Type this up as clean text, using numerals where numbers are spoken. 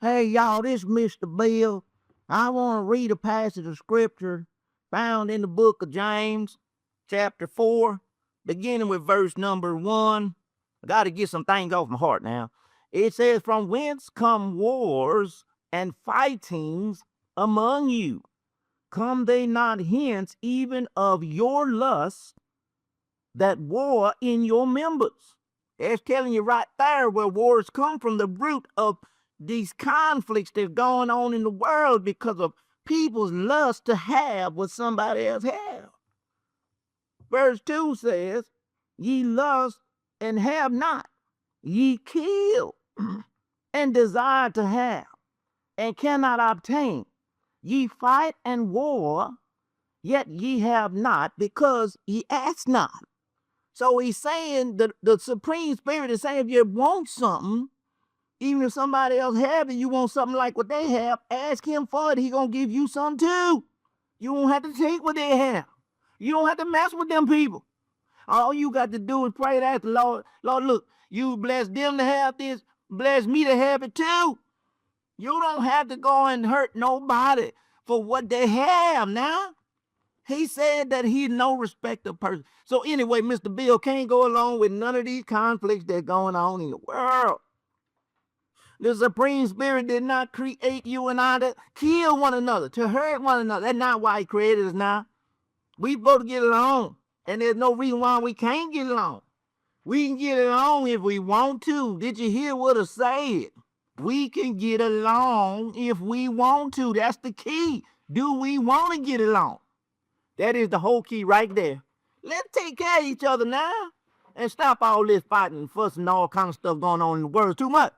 Hey, y'all, this is Mr. Bill. I want to read a passage of scripture found in the book of James, chapter 4, beginning with verse number 1. I got to get some things off my heart now. It says, "From whence come wars and fightings among you? Come they not hence even of your lusts that war in your members?" It's telling you right there where wars come from, the root of these conflicts that's going on in the world because of people's lust to have what somebody else has. Verse 2 says, "Ye lust and have not, ye kill and desire to have and cannot obtain. Ye fight and war, yet ye have not because ye ask not." So he's saying that the Supreme Spirit is saying if you want something, even if somebody else have it, you want something like what they have, ask him for it. He gonna give you some too. You won't have to take what they have. You don't have to mess with them people. All you got to do is pray that the Lord, look, you bless them to have this, bless me to have it too. You don't have to go and hurt nobody for what they have now. He said that he's no respecter of person. So anyway, Mr. Bill can't go along with none of these conflicts that's going on in the world. The Supreme Spirit did not create you and I to kill one another, to hurt one another. That's not why he created us now. We both get along, and there's no reason why we can't get along. We can get along if we want to. Did you hear what I said? We can get along if we want to. That's the key. Do we want to get along? That is the whole key right there. Let's take care of each other now and stop all this fighting and fussing and all kind of stuff going on in the world. Too much.